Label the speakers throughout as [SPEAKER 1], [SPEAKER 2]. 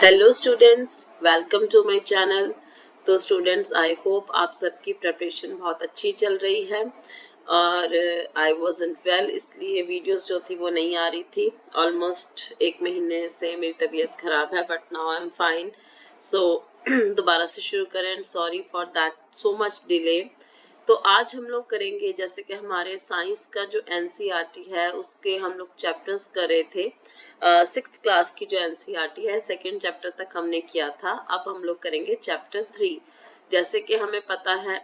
[SPEAKER 1] Hello students, welcome to my channel. तो students, I hope आप सबकी प्रिपरेशन बहुत अच्छी चल रही है और आई वाज़न्ट वेल, इसलिए वीडियोस जो थी वो नहीं आ रही थी। ऑलमोस्ट एक महीने से मेरी तबीयत खराब है, but now I am fine. So दोबारा से शुरू करें। Sorry for that so much delay. तो आज हम लोग करेंगे, जैसे कि हमारे साइंस का जो एनसीईआरटी है उसके हम लोग चैप्टर्स कर रहे थे। 6th क्लास की जो एनसीईआरटी है सेकंड चैप्टर तक हमने किया था। अब हम लोग करेंगे चैप्टर 3। जैसे कि हमें पता है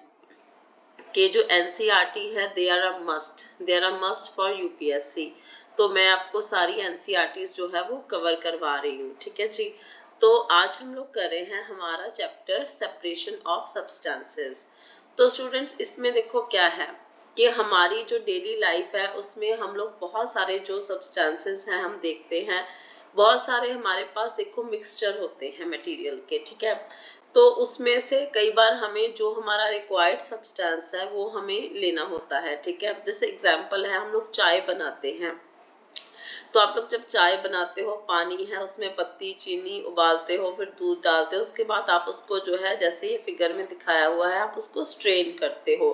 [SPEAKER 1] कि जो एनसीईआरटी है they are a must for UPSC. तो मैं आपको सारी एनसीईआरटीज जो है वो कवर करवा रही हूँ, ठीक है जी। तो आज हम लोग कर रहे हैं हमारा चैप्टर सेपरेशन ऑफ सब्सटेंसेस। तो स्टूडेंट्स, इसमें देखो क्या है कि हमारी जो डेली लाइफ है उसमें हम लोग बहुत सारे जो सब्सटेंसेस हैं हम देखते हैं। बहुत सारे हमारे पास देखो मिक्सचर होते हैं मटेरियल के, ठीक है। तो उसमें से कई बार हमें जो हमारा रिक्वायर्ड सब्सटेंस है वो हमें लेना होता है, ठीक है। जैसे एग्जांपल है, हम लोग चाय बनाते हैं। तो आप लोग जब चाय बनाते हो, पानी है उसमें पत्ती चीनी उबालते हो, फिर दूध डालते हो, उसके बाद आप उसको जो है जैसे ये फिगर में दिखाया हुआ है आप उसको स्ट्रेन करते हो,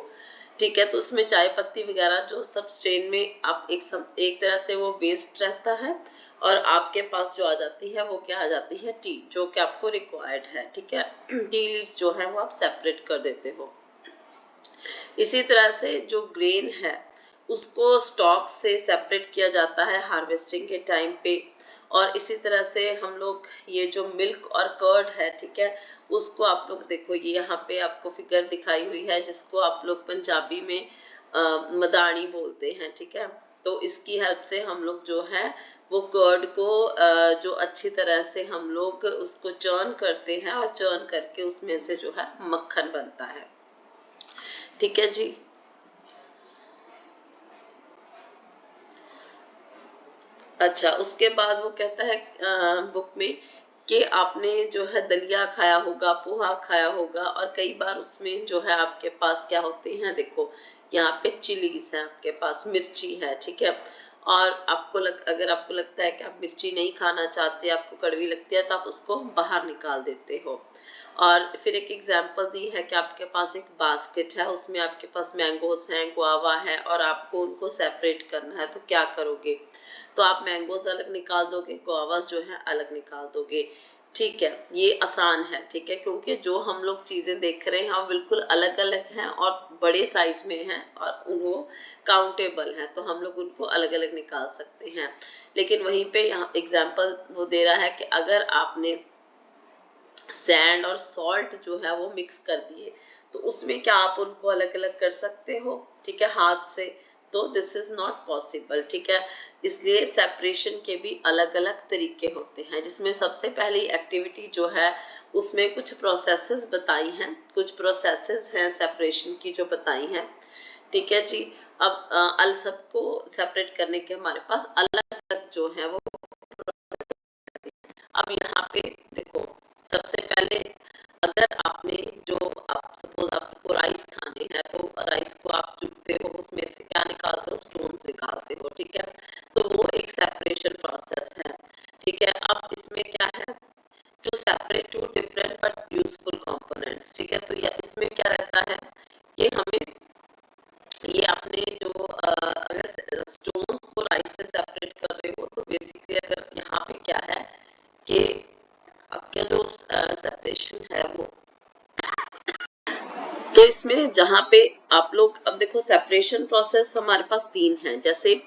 [SPEAKER 1] ठीक है। तो उसमें चाय पत्ती वगैरह जो सब स्ट्रेन में आप एक तरह से वो वेस्ट रहता है और आपके पास जो आ जाती है वो क्या आ जाती है, टी, जो कि आपको रिक्वायर्ड है, ठीक है। टी लीव्स जो है वो आप सेपरेट कर देते हो। इसी तरह से जो ग्रेन है उसको स्टॉक से सेपरेट किया जाता है हार्वेस्टिंग के टाइम पे। और इसी तरह से हम लोग ये जो मिल्क और कर्ड है, ठीक है, उसको आप लोग देखो, ये यहाँ पे आपको फिगर दिखाई हुई है जिसको आप लोग पंजाबी में मदानी बोलते हैं, ठीक है। तो इसकी हेल्प से हम लोग जो है वो कर्ड को जो अच्छी तरह से हम लोग उसको चर्न करते हैं और चर्न करके उसमें से जो है मक्खन बनता है, ठीक है जी। अच्छा, उसके बाद वो कहता है बुक में कि आपने जो है दलिया खाया होगा, पोहा खाया होगा, और कई बार उसमें जो है आपके पास क्या होते हैं, देखो यहाँ पे चिलीज है, आपके पास मिर्ची है, ठीक है। और अगर आपको लगता है कि आप मिर्ची नहीं खाना चाहते, आपको कड़वी लगती है, तो आप उसको बाहर निकाल देते हो। और फिर एक एग्जाम्पल दी है कि आपके पास एक बास्केट है, उसमें आपके पास मैंगोस हैं, गुआवा है, और आपको उनको सेपरेट करना है, तो क्या करोगे? तो आप मैंगोस अलग निकाल दोगे, गुआवास जो है अलग निकाल दोगे, ठीक है। ये आसान है, ठीक है, क्योंकि जो हम लोग चीजें देख रहे हैं वो बिल्कुल अलग अलग हैं और बड़े साइज में हैं और वो काउंटेबल हैं, तो हम लोग उनको अलग अलग निकाल सकते हैं। लेकिन वहीं पे यहाँ एग्जाम्पल वो दे रहा है कि अगर आपने सैंड और सॉल्ट जो है वो मिक्स कर दिए, तो उसमें क्या आप उनको अलग अलग कर सकते हो, ठीक है, हाथ से? तो दिस इज नॉट पॉसिबल, ठीक है। इसलिए सेपरेशन के भी अलग अलग तरीके होते हैं, जिसमें सबसे पहली एक्टिविटी जो है उसमें कुछ प्रोसेसेस बताई हैं, कुछ प्रोसेसेस हैं सेपरेशन की जो बताई हैं, ठीक है जी। अब अल सबको सेपरेट करने के हमारे पास अलग अलग जो है वो। अब यहाँ पे देखो, सबसे पहले अगर आपने जो आप सपोज आपको राइस खाने हैं, तो राइस को आप चुगते हो, उसमें से क्या निकालते हो, स्टोन्स निकालते हो, ठीक है। तो वो एक सेपरेशन प्रोसेस है, ठीक है। अब इसमें क्या है, जो separate two different but useful components, ठीक है। तो ये इसमें क्या रहता है कि हमें ये आपने जो अगर स्टोन्स को राइस से सेपरेट कर रहे हो, तो बेसिकली अगर यहाँ पे क्या है कि आपका जो सेपरेशन है वो, तो इसमें जहाँ पे आप लोग अब देखो, सेपरेशन प्रोसेस हमारे पास 3 हैं। जैसे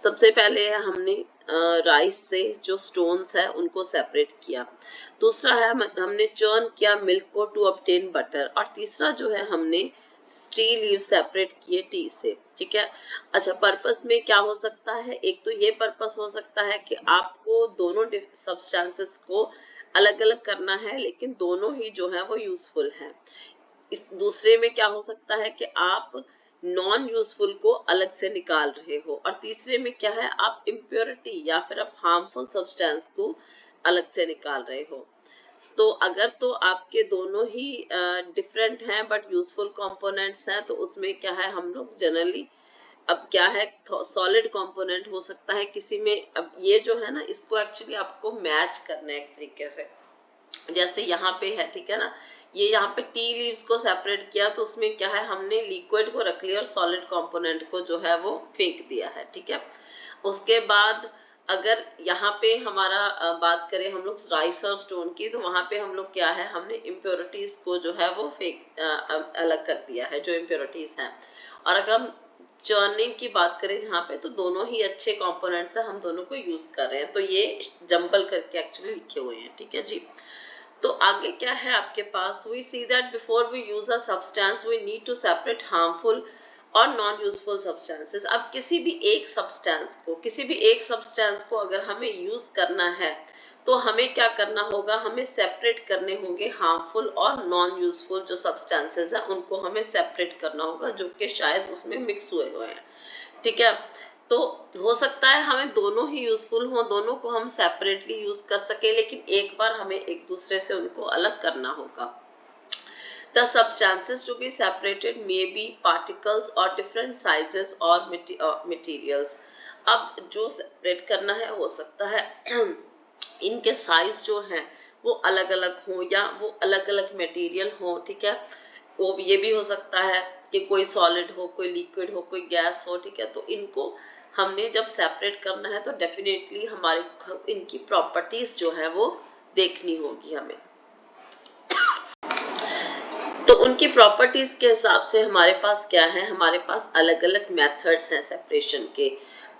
[SPEAKER 1] सबसे पहले हमने राइस से जो स्टोन्स है उनको सेपरेट किया, दूसरा है हमने चर्न किया मिल्क को टू ऑब्टेन बटर, और तीसरा जो है हमने टी लीव सेपरेट किए टी से, ठीक है। अच्छा, पर्पस में क्या हो सकता है, एक तो ये पर्पस हो सकता है कि आपको दोनों सब्सटेंसेस को अलग अलग करना है, लेकिन दोनों ही जो है वो यूजफुल है। इस दूसरे में क्या हो सकता है कि आप नॉन यूजफुल को अलग से निकाल रहे हो, और तीसरे में क्या है, आप इम्प्योरिटी या फिर आप हार्मफुल सब्सटेंस को अलग से निकाल रहे हो। तो अगर तो आपके दोनों ही डिफरेंट हैं बट यूजफुल कंपोनेंट्स हैं, तो उसमें क्या है, हम लोग जनरली अब क्या है, सॉलिड कंपोनेंट हो सकता है किसी में। अब ये जो है ना, इसको एक्चुअली आपको मैच करना है एक तरीके से, जैसे यहाँ पे है, ठीक है ना, ये यहाँ पे टी लीव्स को सेपरेट किया तो उसमें क्या है, हमने लिक्विड को रख लिया और सॉलिड कंपोनेंट को जो है वो फेंक दिया है, ठीक है। उसके बाद अगर यहाँ पे हमारा बात करें हम लोग राइस और स्टोन की, तो वहां पे हम लोग क्या है, हमने इम्प्योरिटीज को जो है वो फेंक अलग कर दिया है, जो इम्प्योरिटीज हैं। और अगर हम चर्निंग की बात करें जहाँ पे, तो दोनों ही अच्छे कंपोनेंट्स हैं, हम दोनों को यूज कर रहे हैं, तो ये जंबल करके एक्चुअली लिखे हुए हैं, ठीक है जी। तो आगे क्या है आपके पास, we see that before we use a substance we need to separate harmful और नॉन यूजफुल सब्सटेंसेस। अब किसी भी एक सब्सटेंस को अगर हमें यूज करना है तो हमें क्या करना होगा, हमें सेपरेट करने होंगे हार्मफुल और नॉन यूजफुल जो सब्सटेंसेस हैं, उनको हमें सेपरेट करना होगा, जो कि शायद उसमें मिक्स हुए हुए हैं, ठीक है। तो हो सकता है हमें दोनों ही यूजफुल हो, दोनों को हम सेपरेटली यूज कर सके, लेकिन एक बार हमें एक दूसरे से उनको अलग करना होगा। The substances to be separated may be particles or different sizes or materials. अब जो सेपरेट करना है हो सकता है इनके साइज जो हैं वो अलग अलग हो या वो अलग अलग मटेरियल हो, ठीक है। वो ये भी हो सकता है कि कोई सॉलिड हो, कोई लिक्विड हो, कोई गैस हो, ठीक है। तो इनको हमने जब सेपरेट करना है तो डेफिनेटली हमारे इनकी प्रॉपर्टीज जो है वो देखनी होगी हमें। तो उनकी प्रॉपर्टीज के हिसाब से हमारे पास क्या है, हमारे पास अलग अलग मेथड्स हैं सेपरेशन के।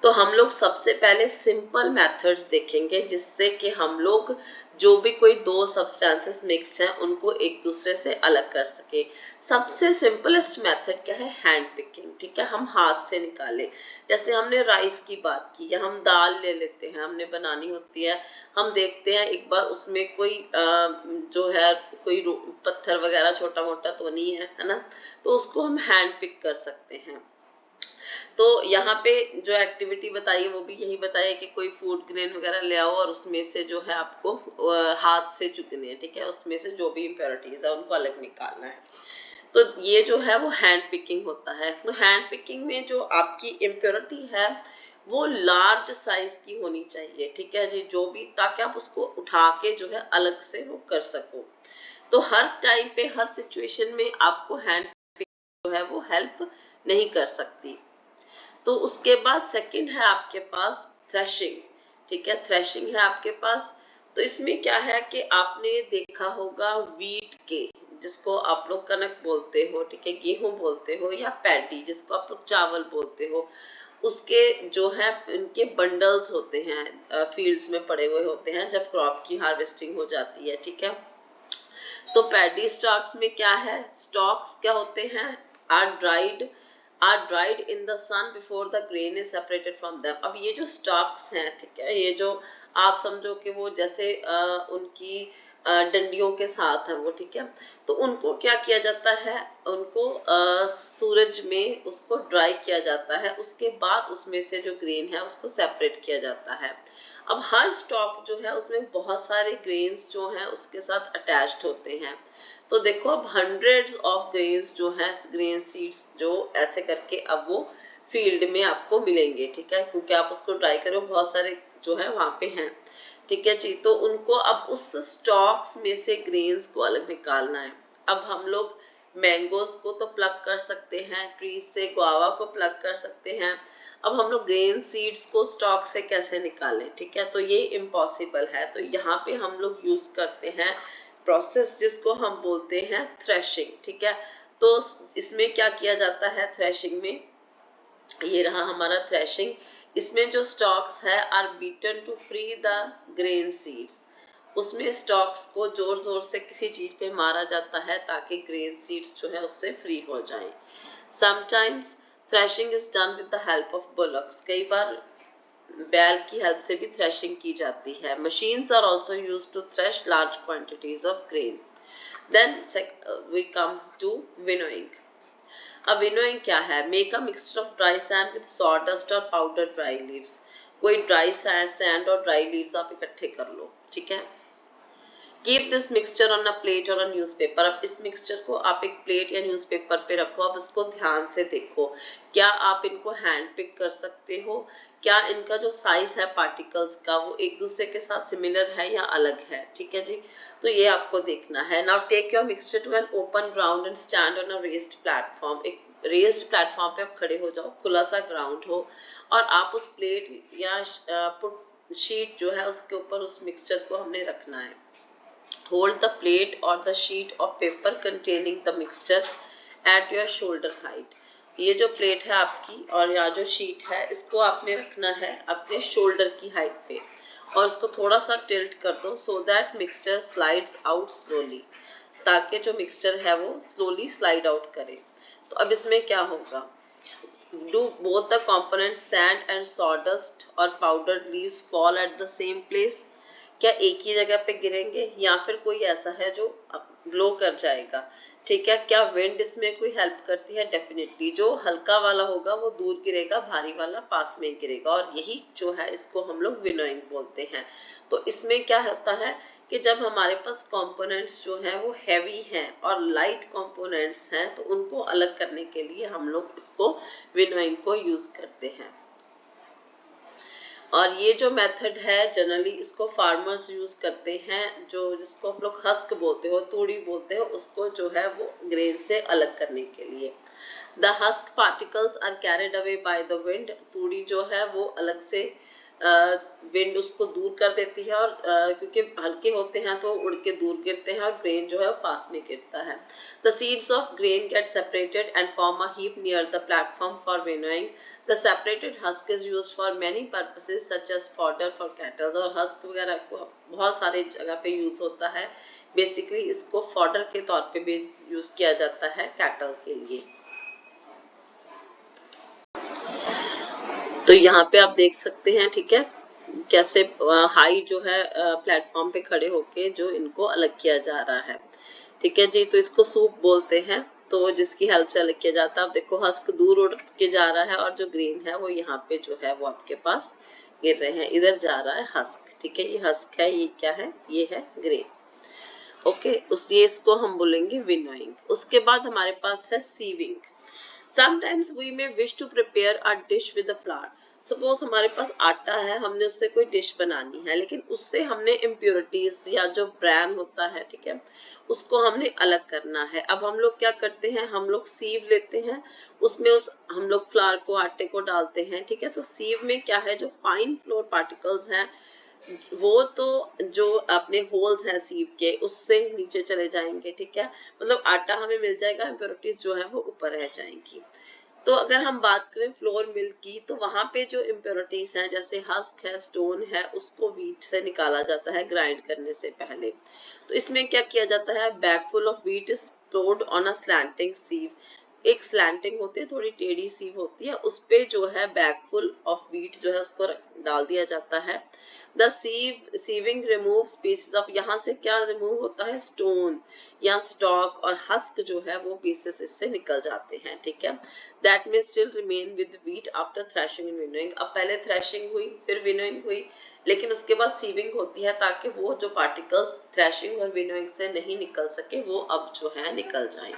[SPEAKER 1] तो हम लोग सबसे पहले सिंपल मेथड्स देखेंगे, जिससे कि हम लोग जो भी कोई दो सब्सटेंसेस मिक्स्ड हैं उनको एक दूसरे से अलग कर सके। सबसे सिंपलेस्ट मेथड क्या है, हैंड पिकिंग, ठीक है। हम हाथ से निकाले, जैसे हमने राइस की बात की, या हम दाल ले लेते हैं, हमने बनानी होती है, हम देखते हैं एक बार उसमें कोई जो है कोई पत्थर वगैरह छोटा मोटा तो नहीं है ना, तो उसको हम हैंड पिक कर सकते हैं। तो यहाँ पे जो एक्टिविटी बताई है वो भी यही बताया कि कोई फूड ग्रेन वगैरह ले आओ और उसमें से जो है आपको हाथ से चुगने हैं, ठीक है, उसमें से जो भी इम्प्योरिटीज है उनको अलग निकालना है। तो ये जो है वो हैंड पिकिंग होता है। तो हैंड पिकिंग में जो आपकी इम्प्योरिटी है वो लार्ज साइज की होनी चाहिए, ठीक है जी, जो भी, ताकि आप उसको उठा के जो है अलग से वो कर सको। तो हर टाइम पे हर सिचुएशन में आपको हैंड पिकिंग जो है वो हेल्प नहीं कर सकती। तो उसके बाद सेकंड है आपके पास थ्रेशिंग, ठीक है, थ्रेशिंग है आपके पास। तो इसमें क्या है कि आपने देखा होगा व्हीट के, जिसको आप लोग कनक बोलते हो, ठीक है, गेहूं बोलते हो, या पैडी जिसको आप लोग चावल बोलते हो, उसके जो है इनके बंडल्स होते हैं, फील्ड्स में पड़े हुए होते हैं जब क्रॉप की हार्वेस्टिंग हो जाती है, ठीक है। तो पैडी स्टॉक्स में क्या है, स्टॉक्स क्या होते हैं, are dried in the sun before the grain is separated from them. अब ये जो स्टॉक्स हैं, ठीक है, ये जो आप समझो कि वो जैसे उनकी डंडियों के साथ है वो, ठीक है। तो उनको क्या किया जाता है, उनको सूरज में उसको ड्राई किया जाता है, उसके बाद उसमें से जो ग्रेन है उसको सेपरेट किया जाता है। अब हर स्टॉक जो है उसमें बहुत सारे ग्रेन्स जो हैं उसके साथ अटैच्ड होते हैं। तो देखो अब हंड्रेड्स ऑफ ग्रेन्स जो है, ग्रेन सीड्स जो ऐसे करके अब वो फील्ड में आपको मिलेंगे, ठीक है, क्योंकि आप उसको ड्राई करो, बहुत सारे जो है वहां पे हैं, ठीक है जी। तो उनको अब उस स्टॉक्स में से ग्रेन्स को अलग निकालना है। अब हम लोग मैंगोज को तो प्लग कर सकते हैं ट्रीज से, गुआवा को प्लग कर सकते हैं। अब हम लोग ग्रेन सीड्स को स्टॉक से कैसे निकालें, ठीक है, तो ये इम्पॉसिबल है। तो यहाँ पे हम लोग यूज करते हैं प्रोसेस जिसको हम बोलते हैं थ्रेशिंग, ठीक है। तो इसमें क्या किया जाता है थ्रेशिंग में, ये रहा हमारा थ्रेशिंग। इसमें जो स्टॉक्स है are beaten to free the grain seeds, उसमें स्टॉक्स को जोर जोर से किसी चीज पे मारा जाता है ताकि ग्रेन सीड्स जो है उससे फ्री हो जाए। Sometimes threshing is done with the help of bullocks, कई बार बैल की हेल्प से भी थ्रेशिंग की जाती है। Machines are also used to thresh large quantities of grain. Then we come to winnowing. अब विनोइंग क्या है, make a mixture of dry sand with sawdust और पाउडर ड्राई लीव्स। कोई ड्राई सैंड और ड्राई लीव्स आप इकट्ठे कर लो, ठीक है। Keep this mixture on a plate और अ न्यूज़पेपर। अब इस मिक्सचर को आप एक प्लेट या न्यूज़पेपर पे रखो। अब इसको ध्यान से देखो, क्या आप इनको हैंड पिक कर सकते हो, क्या इनका जो साइज है पार्टिकल्स का वो एक दूसरे के साथ सिमिलर है या अलग है। ठीक है जी, तो ये आपको देखना है। Now take your mixture to an open ground and stand on a raised platform. एक रेस्ड प्लेटफॉर्म पे आप खड़े हो जाओ, खुला सा ग्राउंड हो, और आप उस प्लेट या शीट जो है उसके ऊपर उस मिक्सचर को हमने रखना है। Hold the plate or the sheet of paper containing the mixture at your shoulder height। ये जो प्लेट है आपकी और या जो शीट है, इसको आपने रखना है अपने शोल्डर की हाइट पे, और इसको थोड़ा सा टिल्ट कर दो so that mixture slides out slowly, ताकि जो मिक्सचर है वो स्लोली स्लाइड आउट करे। तो अब इसमें क्या होगा, do both the components sand and sawdust or powdered leaves fall at the same place? क्या एक ही जगह पे गिरेंगे या फिर कोई ऐसा है जो ब्लो कर जाएगा। ठीक है, क्या विंड इसमें कोई हेल्प करती है? डेफिनेटली। जो हल्का वाला होगा वो दूर गिरेगा, भारी वाला पास में गिरेगा, और यही जो है इसको हम लोग विनोइंग बोलते हैं। तो इसमें क्या होता है कि जब हमारे पास कंपोनेंट्स जो हैं वो हैवी हैं और लाइट कंपोनेंट्स हैं, तो उनको अलग करने के लिए हम लोग इसको विनोइंग को यूज करते हैं। और ये जो मेथड है जनरली इसको फार्मर्स यूज करते हैं, जो जिसको हम लोग हस्क बोलते हो, तूड़ी बोलते हो, उसको जो है वो ग्रेन से अलग करने के लिए। The husk particles are carried away by the wind. तूड़ी जो है वो अलग से विंड उसको दूर कर देती है, और क्योंकि हल्के होते हैं तो उड़ के दूर गिरते हैं, और ग्रेन जो है पास में गिरता है। The seeds of grain get separated and form a heap near the platform for winnowing. The separated husk is used for many purposes such as fodder for cattles. और हस्क वगैरह को बहुत सारे जगह पे यूज होता है। बेसिकली इसको फॉडर के तौर पे भी यूज किया जाता है कैटल के लिए। तो यहाँ पे आप देख सकते हैं, ठीक है, कैसे हाई जो है प्लेटफॉर्म पे खड़े होके जो इनको अलग किया जा रहा है। ठीक है जी, तो इसको सूप बोलते हैं, तो जिसकी हेल्प से अलग किया जाता है। आप देखो हस्क दूर उड़ के जा रहा है, और जो ग्रेन है वो यहाँ पे जो है वो आपके पास गिर रहे हैं, इधर जा रहा है हस्क। ठीक है, ये हस्क है, ये क्या है, ये है ग्रेन। ओके, उस ये इसको हम बोलेंगे विनोइंग। उसके बाद हमारे पास है sieving. Sometimes we may wish to prepare a dish with a flour. Suppose हमारे पास आटा है, हमने उससे कोई डिश बनानी है, लेकिन उससे हमने इम्प्योरिटीज या जो ब्रैन होता है, ठीक है, उसको हमने अलग करना है। अब हम लोग क्या करते हैं, हम लोग सीव लेते हैं, उसमें हम लोग फ्लावर को, आटे को डालते हैं। ठीक है, तो सीव में क्या है, जो फाइन फ्लोर पार्टिकल्स हैं वो तो जो अपने होल्स हैं सीव के उससे नीचे चले जाएंगे। ठीक है, मतलब आटा हमें मिल जाएगा, इम्प्योरिटीज जो है वो ऊपर रह जाएंगी। तो अगर हम बात करें फ्लोर मिल्क की, तो वहां पे जो इम्प्योरिटीज हैं, जैसे हस्क है, स्टोन है, उसको व्हीट से निकाला जाता है ग्राइंड करने से पहले। तो इसमें क्या किया जाता है, bag full of wheat is poured on a slanting sieve. एक स्लैंटिंग होती है, थोड़ी टेढ़ी सीव होती है, उस पे जो है बैग फुल ऑफ व्हीट जो है उसको डाल दिया जाता है। The sieving remove pieces of, यहाँ से क्या रिमूव होता है, स्टोन या स्टॉक और हस्क जो है वो पीसेस इससे निकल जाते हैं। ठीक है, that may still remain with wheat after threshing and winnowing. अब पहले थ्रैशिंग हुई, फिर विनोइंग हुई, लेकिन उसके बाद सीविंग होती है, ताकि वो जो पार्टिकल्स थ्रैशिंग और विनोइंग से नहीं निकल सके वो अब जो है निकल जाए।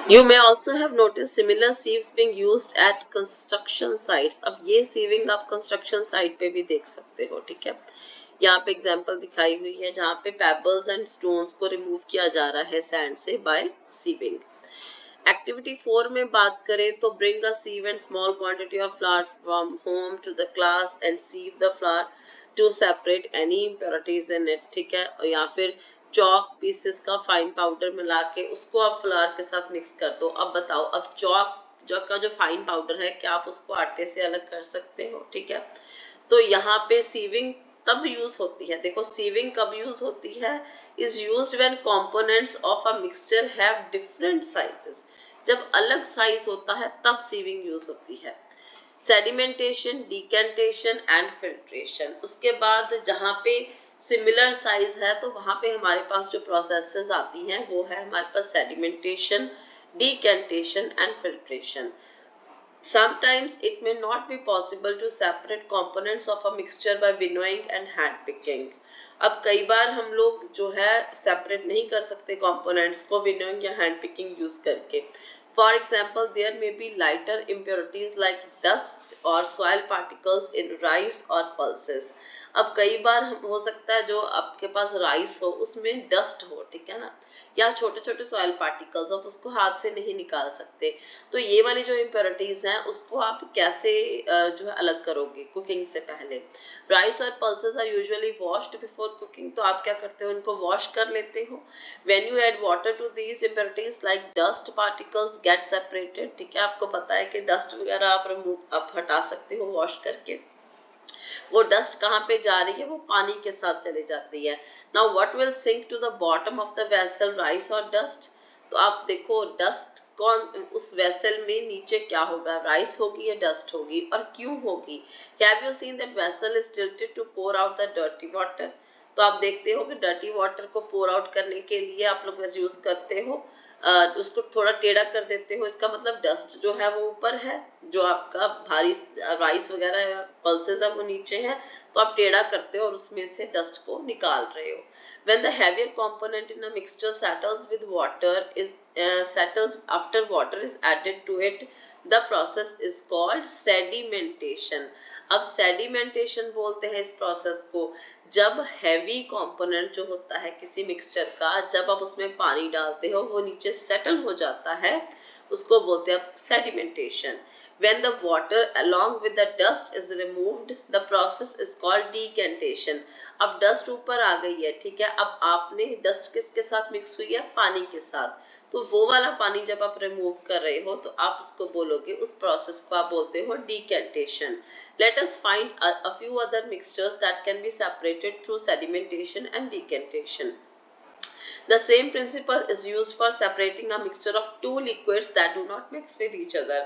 [SPEAKER 1] You may also have noticed similar sieves being used at construction sites. अब ये सीविंग आप कंस्ट्रक्शन साइट पे भी देख सकते हो। ठीक है, यहाँ पे एग्जांपल दिखाई हुई है जहाँ पे पेबल्स एंड स्टोन्स को रिमूव किया जा रहा है सैंड से बाय सीविंग। एक्टिविटी 4 में बात करें तो bring a sieve and small quantity of flour from home to the class and sieve the flour to separate any impurities in it. ठीक है, या फिर चॉक पीसेस का फाइन पाउडर मिला के उसको आप फ्लावर के साथ मिक्स कर दो। अब बताओ, अब चॉक का जो फाइन पाउडर है, क्या आप उसको आटे से अलग कर सकते हो? ठीक है, तो यहाँ पे सीविंग तब यूज होती है। देखो सीविंग कब यूज होती है, is used when components of a mixture have different sizes. जब अलग साइज होता है तब सीविंग यूज होती है। Sedimentation, decantation and filtration. उसके बाद जहाँ पे सिमिलर साइज है तो वहां पे हमारे पास जो प्रोसेसेस आती हैं वो है हमारे पास sedimentation, decantation and filtration. Sometimes it may not be possible to separate components of a mixture by winnowing and hand picking. अब कई बार हम लोग जो है सेपरेट नहीं कर सकते कंपोनेंट्स को विनोइंग या हैंड पिकिंग यूज करके. For example there may be lighter impurities like dust और सॉइल पार्टिकल्स इन राइस और पल्सेस. अब कई बार हो सकता है जो आपके पास राइस हो उसमें डस्ट हो, ठीक है ना, या छोटे छोटे सॉइल पार्टिकल्स, आप उसको हाथ से नहीं निकाल सकते. तो ये वाली जो इम्प्योरिटीज हैं उसको आप कैसे जो है अलग करोगे कुकिंग से पहले. राइस और pulses are usually washed before cooking. तो आप क्या करते हो, उनको वॉश कर लेते हो. When you add water to these impurities like dust particles get separated. ठीक है, आपको पता है कि डस्ट वगैरह आप हटा सकते हो वॉश करके. वो डस्ट कहाँ पे जा रही है, वो पानी के साथ चले जाती है. Now what will sink to the bottom of the vessel, rice और डस्ट. तो आप देखो डस्ट कौन उस वेसल में नीचे क्या होगा, राइस होगी या डस्ट होगी, और क्यों होगी. Have you seen that vessel is tilted to pour out the dirty water. तो आप देखते हो कि डर्टी वाटर को पोर आउट करने के लिए आप लोग यूज करते हो, उसको थोड़ा टेढ़ा कर देते हो. इसका मतलब डस्ट जो है वो ऊपर है, जो आपका भारी राइस वगैरह या पल्सेस है वो नीचे है. तो आप टेढ़ा करते हो और उसमें से डस्ट को निकाल रहे हो. When the heavier component in a mixture settles with water settles after water is added to it, the process is called sedimentation. अब सेडिमेंटेशन बोलते हैं इस प्रोसेस को जब हैवी कंपोनेंट जो होता है किसी मिक्सचर का, जब आप उसमें पानी डालते हो वो नीचे सेटल हो जाता है, उसको बोलते हैं sedimentation. When the water along with the dust is removed, the process is called decantation. अब डस्ट ऊपर आ गई है, ठीक है, अब आपने डस्ट किसके साथ मिक्स हुई है, पानी के साथ. तो वो वाला पानी जब आप रिमूव कर रहे हो तो आप उसको बोलोगे, उस प्रोसेस को आप बोलते हो decantation. Let us find a few other mixtures that can be separated through sedimentation and decantation. The same principle is used for separating a mixture of two liquids that do not mix with each other.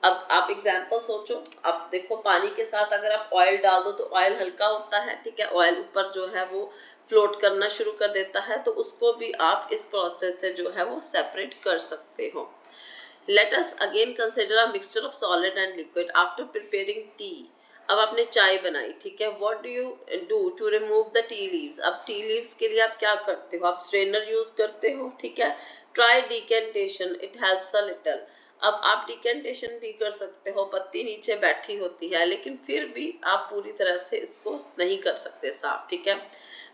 [SPEAKER 1] अब आप example सोचो, अब देखो पानी के साथ अगर आप ऑयल डाल दो तो ऑयल हल्का होता है, ठीक है, ऑयल ऊपर जो है वो फ्लोट करना शुरू कर देता है. तो उसको भी आप इस प्रोसेस से जो है वो सेपरेट कर सकते हो. Let us again consider a mixture of solid and liquid. After preparing tea, अब आपने चाय बनाई, ठीक है, what do you do to remove the tea leaves. अब टी लीव्स के लिए आप क्या करते हो, आप स्ट्रेनर यूज करते हो, ठीक है. Try decantation, it helps a little. अब आप डिकेंटेशन भी कर सकते हो, पत्ती नीचे बैठी होती है लेकिन फिर भी आप पूरी तरह से इसको नहीं कर सकते साफ, ठीक है.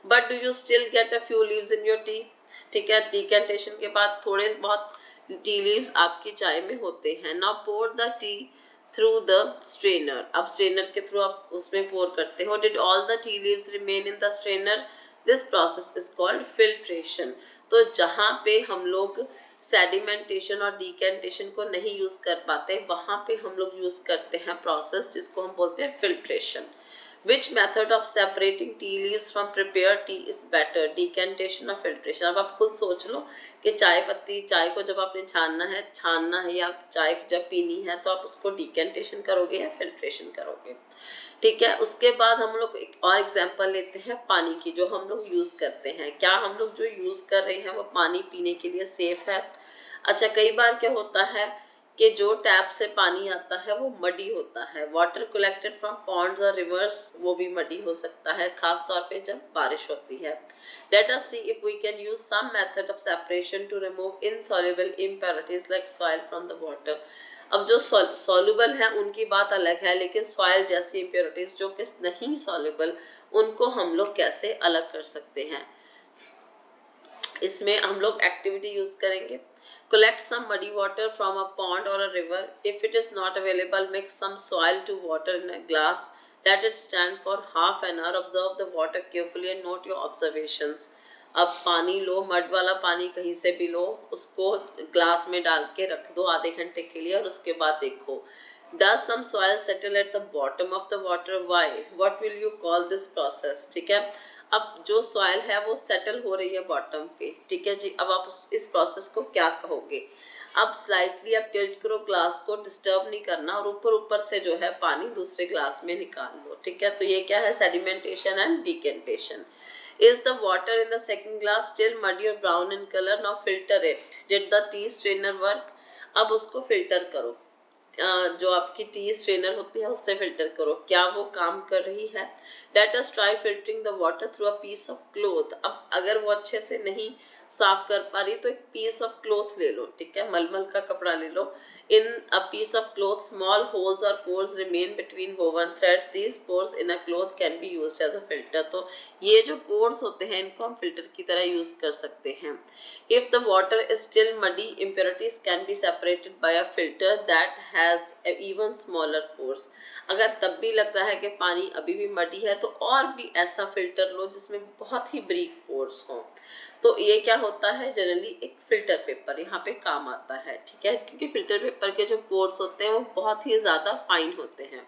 [SPEAKER 1] But do you still get a few leaves in your T. ठीक है, डिकेंटेशन के बाद थोड़े बहुत टी लीव्स आपकी चाय में होते हैं. Now pour the tea through the strainer. अब स्ट्रेनर के थ्रू आप उसमें पोर करते हो. Did all the tea leaves remain in the strainer. This process is called filtration. तो जहां पे हम लोग सेडिमेंटेशन और डिकेंटेशन को नहीं यूज कर पाते, वहां पे हम लोग यूज करते हैं प्रोसेस जिसको हम बोलते हैं filtration. Which method of separating tea leaves from prepared tea is better, decantation or filtration. अब आप खुद सोच लो कि चाय पत्ती, चाय को जब आपने छानना है या चाय जब पीनी है तो आप उसको डिकेंटेशन करोगे या फिल्ट्रेशन करोगे, ठीक है. उसके बाद हम लोग एक और एग्जांपल लेते हैं पानी की, जो हम लोग यूज करते हैं. क्या हम लोग जो यूज कर रहे हैं वो पानी पीने के लिए सेफ है. अच्छा, कई बार क्या होता है कि जो टैप से पानी आता है वो मडी होता है. वाटर कलेक्टेड फ्रॉम पॉन्ड्स और रिवर्स वो भी मडी हो सकता है, खास तौर पे जब बारिश होती है. Let us see if we can use some method of separation to remove insoluble impurities like soil from the water. अब जो सॉल्युबल है उनकी बात अलग है, लेकिन सॉइल जैसी इम्प्योरिटीज जो कि नहीं सॉल्युबल, उनको हम लोग कैसे अलग कर सकते हैं. इसमें हम लोग एक्टिविटी यूज करेंगे. Collect some muddy water from a pond or a river. If it is not available, mix some soil to water in a glass. Let it stand for half an hour. Observe the water carefully and note your observations. अब पानी लो, mud वाला पानी कहीं से भी लो, उसको glass में डाल के रख दो आधे घंटे के लिए और उसके बाद देखो. Does some soil settle at the bottom of the water? Why? What will you call this process? ठीक है, अब जो सॉइल है वो सेटल हो रही है बॉटम पे, ठीक है जी. अब आप इस प्रोसेस को क्या कहोगे. अब स्लाइटली आप टिल्ट करो, ग्लास को डिस्टर्ब नहीं करना और ऊपर ऊपर से जो है पानी दूसरे ग्लास में निकाल लो, ठीक है. तो ये क्या है, sedimentation and decantation. Is the water in the second glass still muddy or brown in color? Now filter it. Did the tea strainer work? अब उसको फिल्टर करो, जो आपकी टी स्ट्रेनर होती है उससे फिल्टर करो, क्या वो काम कर रही है। Let us try filtering the water through a piece of cloth. अब अगर वो अच्छे से नहीं साफ कर पा रही तो एक पीस ऑफ क्लॉथ ले लो, ठीक है, मलमल का कपड़ा ले लो। In a piece of cloth small holes और pores remain between woven threads, these pores in a cloth can be used as a filter. तो ये जो पोर्स होते हैं इनको हम फिल्टर की तरह यूज कर सकते हैं। If the water is still muddy, impurities can be separated by a filter that has even smaller pores. अगर तब भी लग रहा है कि पानी अभी भी मडी है तो और भी ऐसा फिल्टर लो जिसमें बहुत ही ब्रीक पोर्स हो। तो ये क्या होता है, जनरली एक फिल्टर पेपर यहाँ पे काम आता है, ठीक है, क्योंकि फिल्टर पेपर के जो पोर्स होते हैं वो बहुत ही ज्यादा फाइन होते हैं।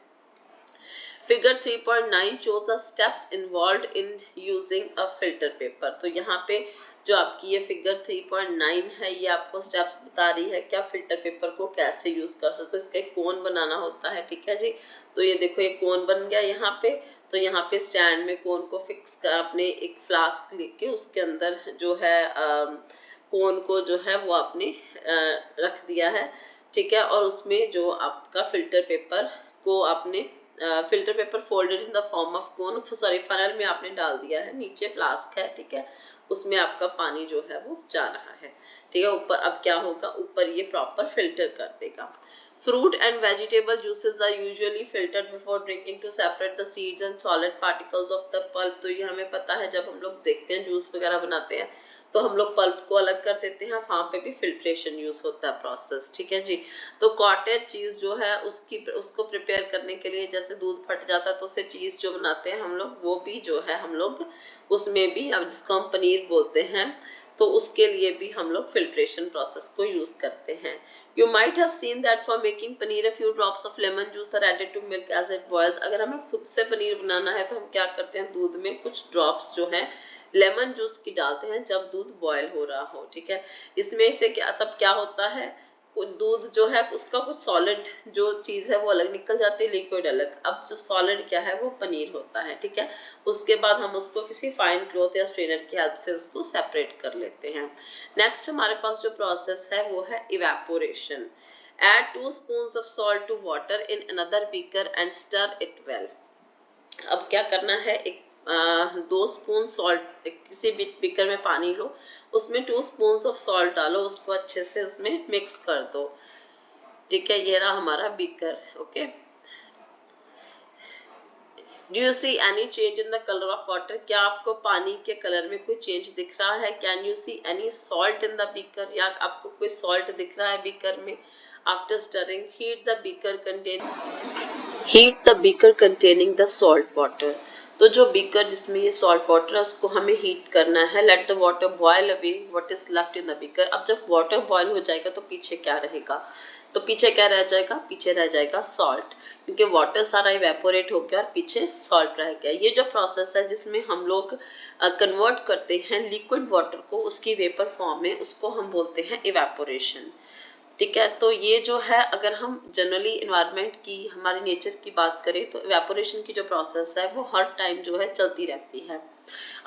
[SPEAKER 1] Figure 3.9 shows the steps involved in using a filter paper। तो यहाँ पे जो आपकी ये फिगर 3.9 है ये आपको स्टेप्स बता रही है कि आप फिल्टर पेपर को कैसे यूज कर सकते हो। इसका एक कोन बनाना होता है, ठीक है जी। तो ये देखो ये कोन बन गया यहाँ पे। तो यहाँ पे स्टैंड में कोन को फिक्स कर आपने एक फ्लास्क लेके उसके अंदर जो है कोन को जो है वो आपने रख दिया है, ठीक है। और उसमें जो आपका फिल्टर पेपर को आपने filter paper folded in the form of cone, sorry funnel में आपने डाल दिया है, नीचे फ्लास्क है, ठीक है, उसमें आपका पानी जो है वो जा रहा है, ठीक है। ऊपर अब क्या होगा, ऊपर ये प्रॉपर फिल्टर कर देगा। Fruit and vegetable juices are usually filtered before drinking to separate the seeds and solid particles of the pulp। तो ये हमें पता है, जब हम लोग देखते हैं जूस वगैरह बनाते हैं तो हम लोग पल्प को अलग कर देते हैं, वहां पे भी फिल्ट्रेशन यूज होता है प्रोसेस, ठीक है जी। तो कॉटेज चीज जो है उसको प्रिपेयर करने के लिए, जैसे दूध फट जाता है तो उससे चीज जो बनाते हैं हम लोग, वो भी जो है हम लोग उसमें भी, अब जिसको हम पनीर बोलते हैं, तो उसके लिए भी हम लोग फिल्ट्रेशन प्रोसेस को यूज करते हैं। You might have seen that for making paneer a few drops of lemon juice are added to milk as it boils। अगर हमें खुद से पनीर बनाना है तो हम क्या करते हैं, दूध में कुछ ड्रॉप्स जो है लेमन जूस की डालते हैं जब दूध बॉयल हो रहा हो, ठीक है। इसमें से क्या तब क्या होता है, दूध जो है उसका कुछ सॉलिड जो चीज है वो अलग निकल जाती है, लिक्विड अलग। अब जो सॉलिड क्या है वो पनीर होता है, ठीक है। उसके बाद हम उसको किसी फाइन क्लॉथ या स्ट्रेनर की हेल्प से उसको सेपरेट कर लेते हैं। नेक्स्ट हमारे पास जो प्रोसेस है वो है evaporation. Add 2 spoons of salt to water in another beaker and stir it well। अब क्या करना है, एक 2 स्पून सॉल्ट, किसी भी बीकर में पानी लो, उसमें 2 स्पून ऑफ सॉल्ट डालो, उसको अच्छे से उसमें मिक्स कर दो, ठीक है। ये रहा हमारा beaker, okay. Do you see any change in the colour of water? क्या आपको पानी के कलर में कोई चेंज दिख रहा है? Can you see any salt in the beaker? या आपको कोई सॉल्ट दिख रहा है बीकर में? After stirring heat the beaker containing the salt water। तो जो बीकर जिसमें ये सॉल्ट वाटर है उसको हमें हीट करना है। Let the water boil away what is left in the beaker. अब जब वाटर बॉयल हो जाएगा तो पीछे क्या रहेगा, तो पीछे क्या रह जाएगा, पीछे रह जाएगा सॉल्ट, क्योंकि वाटर सारा इवेपोरेट हो गया और पीछे सॉल्ट रह गया। ये जो प्रोसेस है जिसमें हम लोग कन्वर्ट करते हैं लिक्विड वाटर को उसकी वेपर फॉर्म में, उसको हम बोलते हैं इवेपोरेशन, ठीक है। तो ये जो है, अगर हम जनरली इन्वायरमेंट की, हमारे नेचर की बात करें तो इवेपोरेशन की जो प्रोसेस है वो हर टाइम जो है चलती रहती है।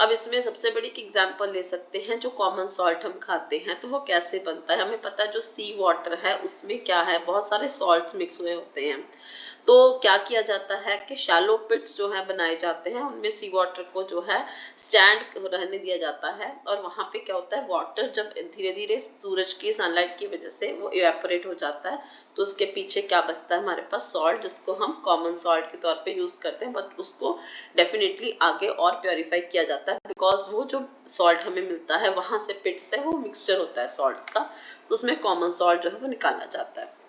[SPEAKER 1] अब इसमें सबसे बड़ी एक एग्जांपल ले सकते हैं, जो कॉमन सॉल्ट हम खाते हैं तो वो कैसे बनता है। हमें पता है जो सी वाटर है उसमें क्या है, बहुत सारे सॉल्ट्स मिक्स हुए होते हैं। तो क्या किया जाता है कि शैलो पिट्स जो है बनाए जाते हैं, उनमें सी वाटर को जो है स्टैंड रहने दिया जाता है, और वहां पे क्या होता है, वाटर जब धीरे धीरे सूरज की सनलाइट की वजह से वो इवेपोरेट हो जाता है, तो उसके पीछे क्या बचता है हमारे पास, सॉल्ट, जिसको हम कॉमन सॉल्ट के तौर पे यूज करते हैं। बट उसको डेफिनेटली आगे और प्योरीफाई किया जाता है, बिकॉज वो जो सॉल्ट हमें मिलता है वहां से पिट से वो मिक्सचर होता है सॉल्ट्स का, तो उसमें कॉमन सॉल्ट जो है वो निकाला जाता है।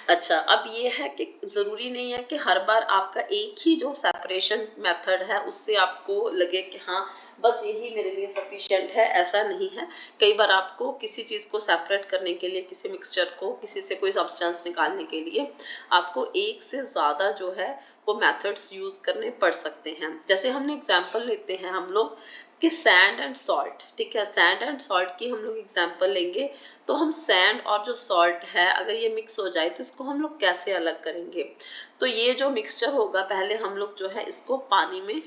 [SPEAKER 1] अच्छा, अब ये है कि जरूरी नहीं है कि हर बार आपका एक ही जो सेपरेशन मेथड है उससे आपको लगे कि हाँ बस यही मेरे लिए सफिशिएंट है, ऐसा नहीं है। कई बार आपको किसी चीज को सेपरेट करने के लिए, किसी मिक्सचर को, किसी से कोई सब्सटेंस निकालने के लिए आपको एक से ज्यादा जो है वो मेथड्स यूज करने पड़ सकते हैं। जैसे हमने एग्जांपल लेते हैं हम लोग कि सैंड एंड सॉल्ट, ठीक है, सैंड एंड सॉल्ट की हम लोग एग्जांपल लेंगे, तो हम सैंड और जो सॉल्ट है अगर ये मिक्स हो जाए तो इसको हम लोग कैसे अलग करेंगे। तो ये जो मिक्सचर होगा, पहले हम लोग जो है इसको पानी में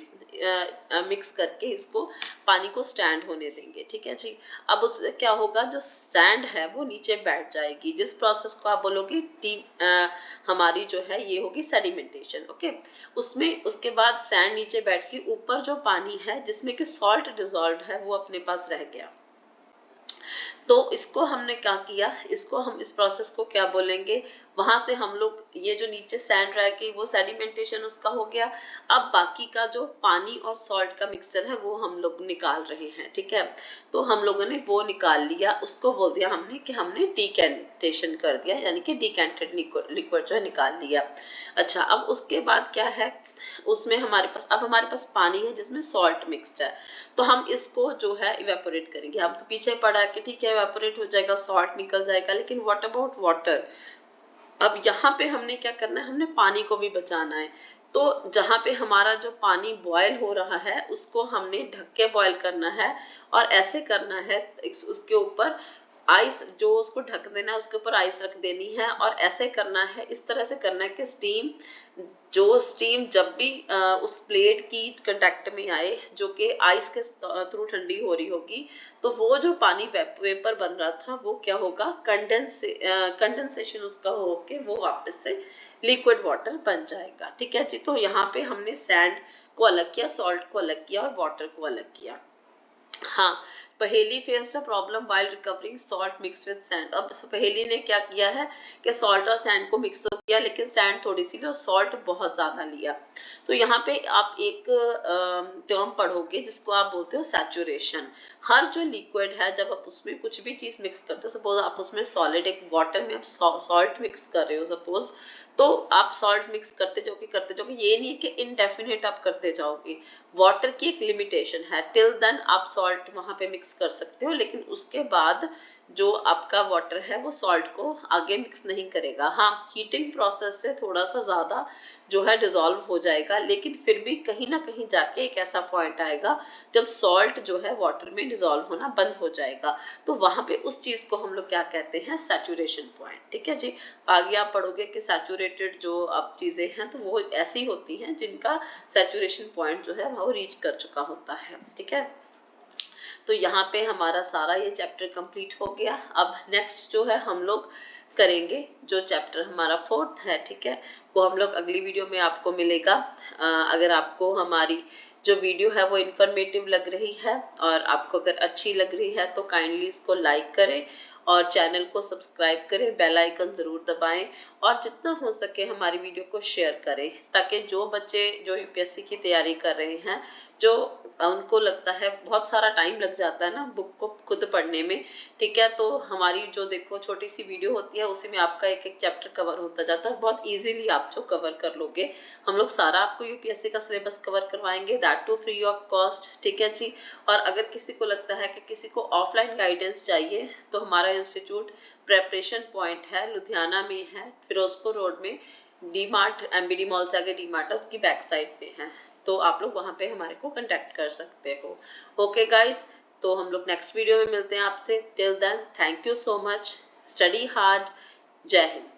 [SPEAKER 1] मिक्स करके इसको पानी को स्टैंड होने देंगे, ठीक है जी। अब उससे क्या होगा, जो सैंड है वो नीचे बैठ जाएगी, जिस प्रोसेस को आप बोलोगे हमारी जो है ये होगी सेडिमेंटेशन, ओके। उसमें उसके बाद सैंड नीचे बैठ के ऊपर जो पानी है जिसमें कि सॉल्ट डिजॉल्व है वो अपने पास रह गया। तो इसको हमने क्या किया, इसको हम इस प्रोसेस को क्या बोलेंगे, वहां से हम लोग ये जो नीचे सैंड रह गई वो सेडिमेंटेशन उसका हो गया। अब बाकी का जो पानी और सॉल्ट का मिक्सचर है वो हम लोग निकाल रहे हैं, ठीक है। तो हम लोगों ने वो निकाल लिया, उसको बोल दिया हमने कि हमने डिकेंटेशन कर दिया, यानी कि डिकेंटेड लिक्विड जो है निकाल लिया। अच्छा, अब उसके बाद क्या है, उसमें हमारे पास पानी है जिसमें सॉल्ट मिक्स्ड है, तो हम इसको जो है इवेपोरेट करेंगे। हम तो पीछे पढ़ा कि ठीक है इवेपोरेट हो जाएगा, सॉल्ट निकल जाएगा, लेकिन व्हाट अबाउट वाटर। अब यहाँ पे हमने क्या करना है, हमने पानी को भी बचाना है। तो जहाँ पे हमारा जो पानी बॉयल हो रहा है उसको हमने ढक के बॉयल करना है, और ऐसे करना है उसके ऊपर आइस, जो उसको ढक देना है उसके ऊपर आइस रख देनी है, और ऐसे करना है, इस तरह से करना है कि स्टीम जब भी उस प्लेट की कांटेक्ट में आए जो कि आइस के थ्रू ठंडी हो रही होगी, तो वो जो पानी वेपर बन रहा था वो क्या होगा, कंडेंसेशन उसका होके वो वापस से लिक्विड वाटर बन जाएगा, ठीक है जी। तो यहाँ पे हमने सैंड को अलग किया, सॉल्ट को अलग किया और वाटर को अलग किया। हाँ, पहेली faced a problem while recovering salt mix with sand. अब पहेली ने क्या किया है कि सॉल्ट और सैंड को मिक्स तो किया, लेकिन सैंड थोड़ी सी ली और सॉल्ट बहुत ज्यादा लिया। तो यहाँ पे आप एक टर्म पढ़ोगे जिसको आप बोलते हो सैचुरेशन। हर जो लिक्विड है जब आप उसमें कुछ भी चीज मिक्स करते हो, सपोज आप उसमें सॉलिड, एक वाटर में आप सॉल्ट मिक्स कर रहे हो सपोज, तो आप सॉल्ट मिक्स करते जाओगे, ये नहीं है कि इनडेफिनेट आप करते जाओगे। वाटर की एक लिमिटेशन है, टिल देन आप सॉल्ट वहां पे मिक्स कर सकते हो, लेकिन उसके बाद जो आपका वाटर है वो सॉल्ट को आगे मिक्स नहीं करेगा। हाँ, हीटिंग प्रोसेस से थोड़ा सा ज्यादा जो है डिसॉल्व हो जाएगा, लेकिन फिर भी कहीं ना कहीं जाके एक ऐसा पॉइंट आएगा जब सॉल्ट जो है वाटर में डिसॉल्व होना बंद हो जाएगा, तो वहां पे उस चीज को हम लोग क्या कहते हैं, सैचुरेशन पॉइंट, ठीक है जी। आगे आप पढ़ोगे कि सैचुरेटेड जो अब चीजें हैं तो वो ऐसी होती हैं जिनका सैचुरेशन पॉइंट जो है वो रीच कर चुका होता है, ठीक है। तो यहाँ पे हमारा सारा ये चैप्टर कंप्लीट हो गया। अब नेक्स्ट जो है हम लोग करेंगे जो चैप्टर हमारा 4th है, ठीक है, वो हम लोग अगली वीडियो में आपको मिलेगा। अगर आपको हमारी जो वीडियो है वो इंफॉर्मेटिव लग रही है और आपको अगर अच्छी लग रही है तो काइंडली इसको लाइक करें और चैनल को सब्सक्राइब करें, बेल आइकन जरूर दबाएं और जितना हो सके हमारी वीडियो को शेयर करें, ताकि जो बच्चे जो यूपीएससी की तैयारी कर रहे हैं, जो उनको लगता है बहुत सारा टाइम लग जाता है ना बुक को खुद पढ़ने में, ठीक है, तो हमारी जो देखो छोटी सी वीडियो होती है उसी में आपका एक एक चैप्टर कवर होता जाता है, बहुत इजीली आप जो कवर कर लोगे। हम लोग सारा आपको यूपीएससी का सिलेबस कवर करवाएंगे, that too free of cost, ठीक है जी। और अगर किसी को लगता है कि किसी को ऑफलाइन गाइडेंस चाहिए तो हमारा इंस्टीट्यूट प्रेपरेशन पॉइंट है, लुधियाना में है, फिरोजपुर रोड में, डी मार्ट, एमबीडी मॉल से आगे डी मार्ट है, उसकी बैक साइड पे है, तो आप लोग वहां पे हमारे को कांटेक्ट कर सकते हो। ओके गाइस, तो हम लोग नेक्स्ट वीडियो में मिलते हैं आपसे। Till then thank you so much, study hard, जय हिंद।